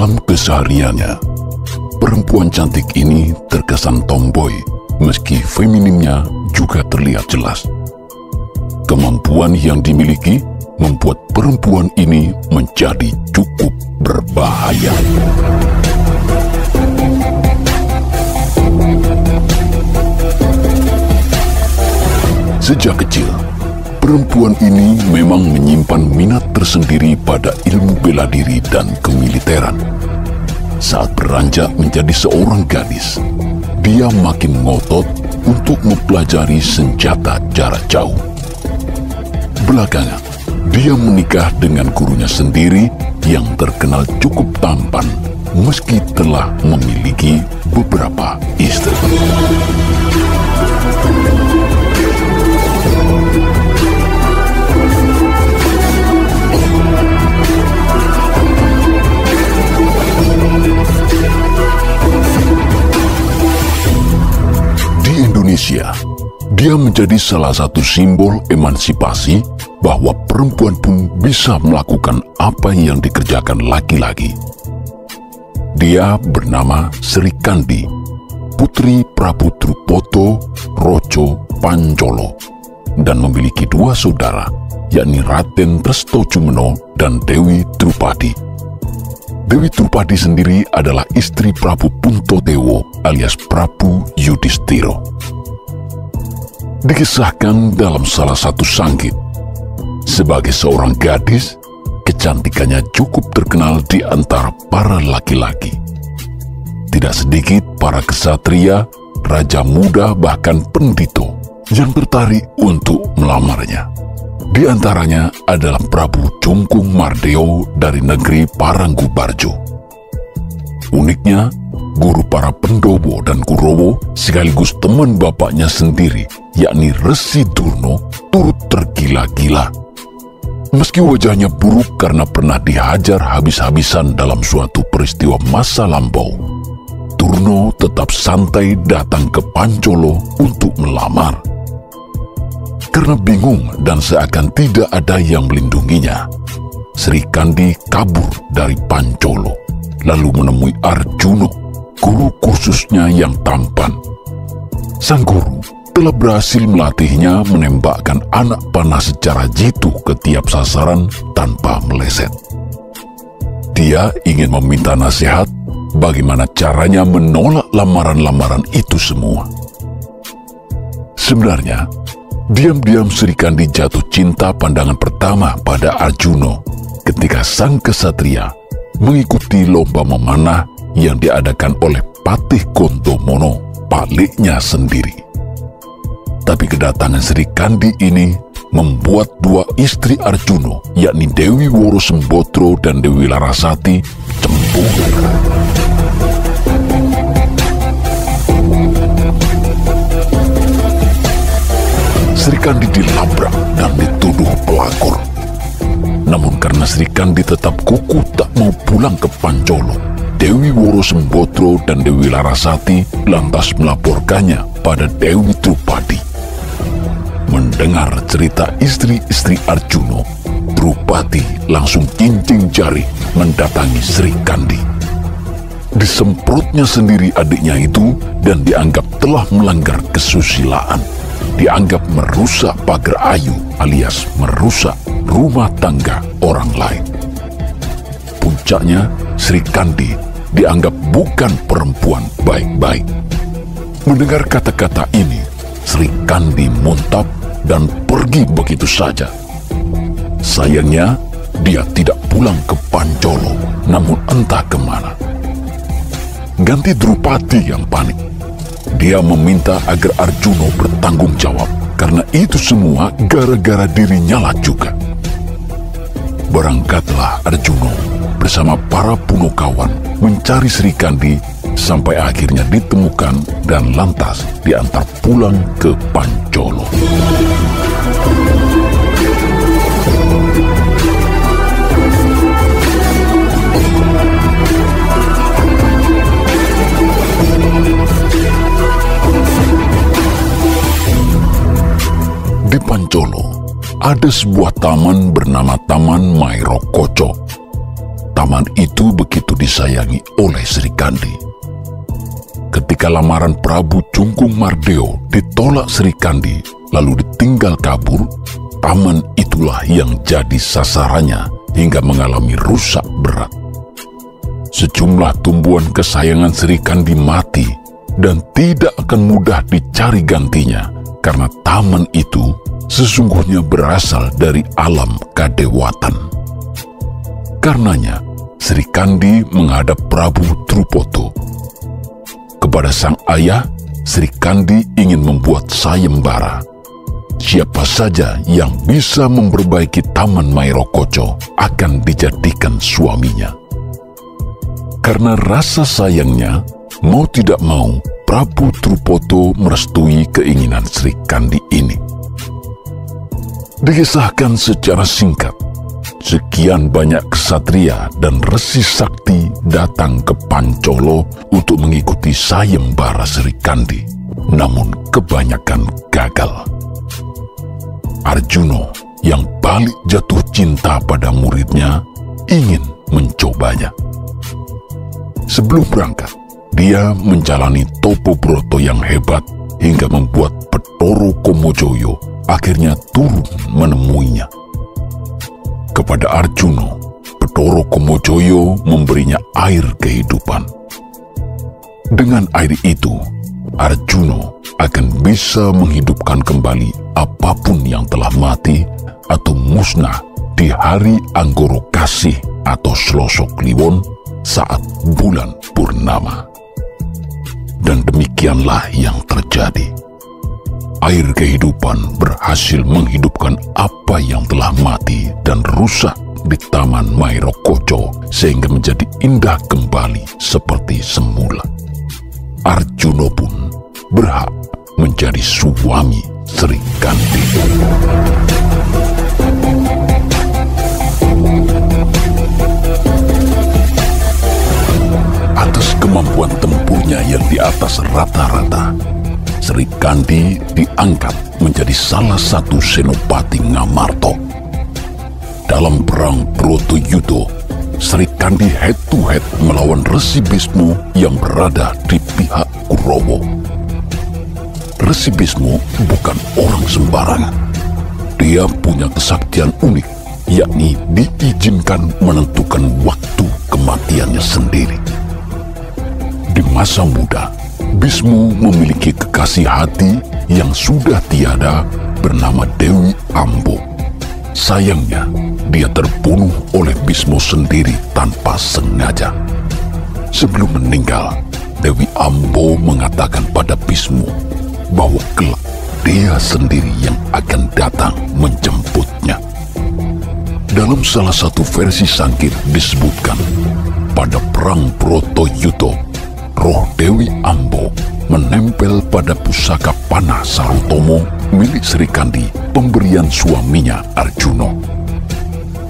Dalam kesehariannya, perempuan cantik ini terkesan tomboy, meski feminimnya juga terlihat jelas. Kemampuan yang dimiliki membuat perempuan ini menjadi cukup berbahaya. Sejak kecil, perempuan ini memang menyimpan minat tersendiri pada ilmu bela diri dan kemiliteran. Saat beranjak menjadi seorang gadis, dia makin ngotot untuk mempelajari senjata jarak jauh. Belakangan, dia menikah dengan gurunya sendiri yang terkenal cukup tampan, meski telah memiliki beberapa istri. Di Indonesia, dia menjadi salah satu simbol emansipasi bahwa perempuan pun bisa melakukan apa yang dikerjakan laki-laki. Dia bernama Sri Kandi, putri Prabu Drupoto Rojo Pancolo, dan memiliki dua saudara, yakni Raden Trestojumeno dan Dewi Drupadi. Dewi Drupadi sendiri adalah istri Prabu Puntodewo alias Prabu Yudhistira. Dikisahkan dalam salah satu sanggit, sebagai seorang gadis, kecantikannya cukup terkenal di antara para laki-laki. Tidak sedikit para kesatria, raja muda bahkan pendito yang tertarik untuk melamarnya. Di antaranya adalah Prabu Jongkung Mardeo dari negeri Paranggubarjo. Uniknya, guru para Pendowo dan Kurowo sekaligus teman bapaknya sendiri, yakni Resi Durno, turut tergila-gila. Meski wajahnya buruk karena pernah dihajar habis-habisan dalam suatu peristiwa masa lampau, Durno tetap santai datang ke Pancolo untuk melamar. Karena bingung dan seakan tidak ada yang melindunginya, Sri Kandi kabur dari Pancolo, lalu menemui Arjuno, guru kursusnya yang tampan. Sang guru telah berhasil melatihnya menembakkan anak panah secara jitu ke tiap sasaran tanpa meleset. Dia ingin meminta nasihat bagaimana caranya menolak lamaran-lamaran itu semua. Sebenarnya, diam-diam Sri Kandi jatuh cinta pandangan pertama pada Arjuno ketika sang kesatria mengikuti lomba memanah yang diadakan oleh Patih Kontomono, paliknya sendiri. Tapi kedatangan Sri Kandi ini membuat dua istri Arjuno, yakni Dewi Woro Sembodro dan Dewi Larasati, cemburu. Sri Kandi dilabrak dan dituduh pelakor. Namun karena Sri Kandi tetap kukuh tak mau pulang ke Pancolo, Dewi Woro Sembodro dan Dewi Larasati lantas melaporkannya pada Dewi Drupadi. Mendengar cerita istri-istri Arjuno, Drupadi langsung kincing jari mendatangi Sri Kandi. Disemprotnya sendiri adiknya itu dan dianggap telah melanggar kesusilaan. Dianggap merusak pagar ayu alias merusak rumah tangga orang lain. Puncaknya, Sri Kandi dianggap bukan perempuan baik-baik. Mendengar kata-kata ini, Sri Kandi muntap dan pergi begitu saja. Sayangnya, dia tidak pulang ke Pancolo, namun entah kemana. Ganti Drupadi yang panik. Dia meminta agar Arjuno bertanggung jawab karena itu semua gara-gara dirinya lah juga. Berangkatlah Arjuno bersama para punokawan mencari Sri Kandi sampai akhirnya ditemukan dan lantas diantar pulang ke Pancolo. Di Pancolo, ada sebuah taman bernama Taman Mairokoco. taman itu begitu disayangi oleh Sri Kandi. Ketika lamaran Prabu Jungkung Mardeo ditolak Sri Kandi lalu ditinggal kabur, taman itulah yang jadi sasarannya hingga mengalami rusak berat. Sejumlah tumbuhan kesayangan Sri Kandi mati dan tidak akan mudah dicari gantinya karena taman itu sesungguhnya berasal dari alam kadewatan. Karenanya, Sri Kandi menghadap Prabu Drupoto. Kepada sang ayah, Sri Kandi ingin membuat sayembara. Siapa saja yang bisa memperbaiki Taman Mairokocho akan dijadikan suaminya. Karena rasa sayangnya, mau tidak mau, Prabu Drupoto merestui keinginan Sri Kandi ini. Dikisahkan secara singkat, sekian banyak ksatria dan resi sakti datang ke Pancolo untuk mengikuti sayembara Sri Kandi, namun kebanyakan gagal. Arjuno yang balik jatuh cinta pada muridnya ingin mencobanya. Sebelum berangkat, dia menjalani topo broto yang hebat hingga membuat Bathara Kamajaya akhirnya turun menemuinya. Kepada Arjuno, Bathara Kamajaya memberinya air kehidupan. Dengan air itu, Arjuno akan bisa menghidupkan kembali apapun yang telah mati atau musnah di hari Anggoro Kasih atau Selasa Kliwon saat bulan purnama. Dan demikianlah yang terjadi. Air kehidupan berhasil menghidupkan apa yang telah mati dan rusak di Taman Mairokocho sehingga menjadi indah kembali seperti semula. Arjuno pun berhak menjadi suami Sri Kandi. Atas kemampuan tempurnya yang di atas rata-rata, Sri Kandi diangkat menjadi salah satu senopati Ngamarta. Dalam perang Bratayuda, Sri Kandi head to head melawan Resi Bismo yang berada di pihak Kurawa. Resi Bismo bukan orang sembarangan. Dia punya kesaktian unik, yakni diizinkan menentukan waktu kematiannya sendiri. Di masa muda, Bismo memiliki kekasih hati yang sudah tiada bernama Dewi Ambo. Sayangnya, dia terbunuh oleh Bismo sendiri tanpa sengaja. Sebelum meninggal, Dewi Ambo mengatakan pada Bismo bahwa kelak dia sendiri yang akan datang menjemputnya. Dalam salah satu versi sangkir disebutkan, pada perang Bratayuda, roh Dewi Ambo menempel pada pusaka panah Sarutomo milik Sri Kandi, pemberian suaminya Arjuno.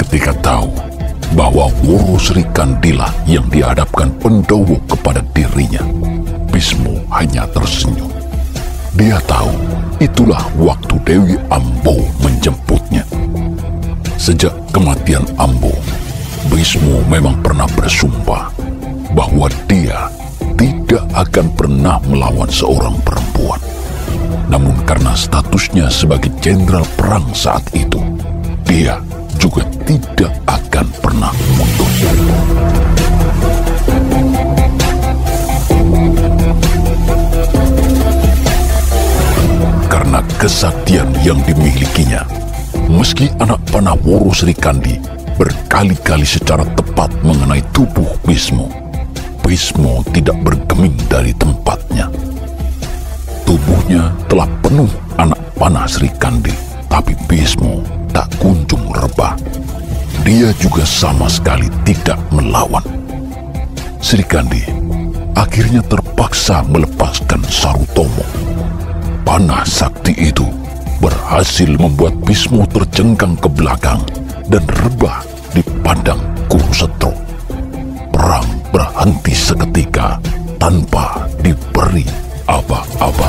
Ketika tahu bahwa Woro Sri Kandilah yang dihadapkan Pandhawa kepada dirinya, Bismo hanya tersenyum. Dia tahu itulah waktu Dewi Ambo menjemputnya. Sejak kematian Ambo, Bismo memang pernah bersumpah bahwa dia tidak akan pernah melawan seorang perempuan. Namun karena statusnya sebagai jenderal perang saat itu, dia juga tidak akan pernah mundur. Karena kesaktian yang dimilikinya, meski anak panah Woro Sri Kandi berkali-kali secara tepat mengenai tubuh Bismo, Bismo tidak bergeming dari tempatnya. Tubuhnya telah penuh anak panah Sri Kandi, tapi Bismo tak kunjung rebah. Dia juga sama sekali tidak melawan. Sri Kandi akhirnya terpaksa melepaskan Sarutomo. Panah sakti itu berhasil membuat Bismo terjengkang ke belakang dan rebah di padang Kurusetra. Perang berhenti seketika tanpa diberi aba-aba.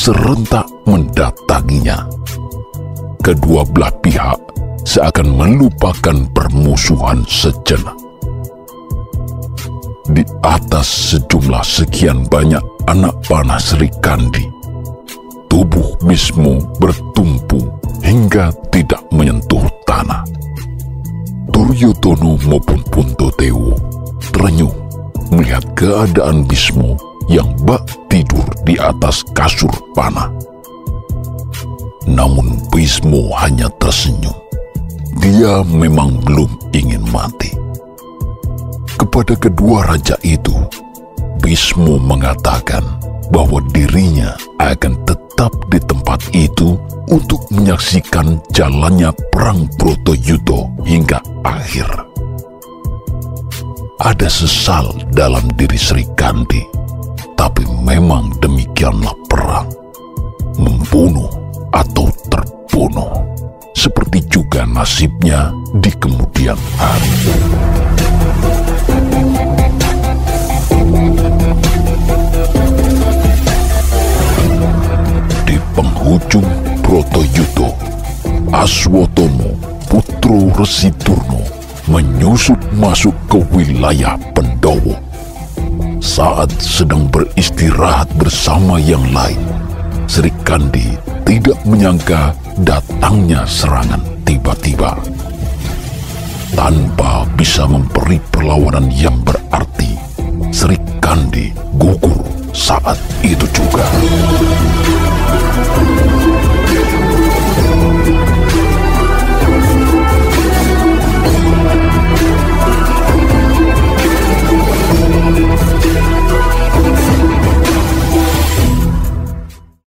serentak mendatanginya. Kedua belah pihak seakan melupakan permusuhan sejenak. Di atas sejumlah sekian banyak anak panah Sri Kandi, tubuh Bismo bertumpu hingga tidak menyentuh tanah. Duryodono maupun Puntadewa terenyuh melihat keadaan Bismo yang bak tidur di atas kasur panah. Namun Bismo hanya tersenyum. Dia memang belum ingin mati. Kepada kedua raja itu, Bismo mengatakan bahwa dirinya akan tetap di tempat itu untuk menyaksikan jalannya perang Bratayuda hingga akhir. Ada sesal dalam diri Sri Kandi, tapi memang demikianlah perang. Membunuh atau terbunuh, seperti juga nasibnya di kemudian hari. Di penghujung Bratayuda, Aswatama, putra Resi Durna, menyusup masuk ke wilayah Pandhawa. Saat sedang beristirahat bersama yang lain, Sri Kandi tidak menyangka datangnya serangan tiba-tiba. Tanpa bisa memberi perlawanan yang berarti, Sri Kandi gugur saat itu juga.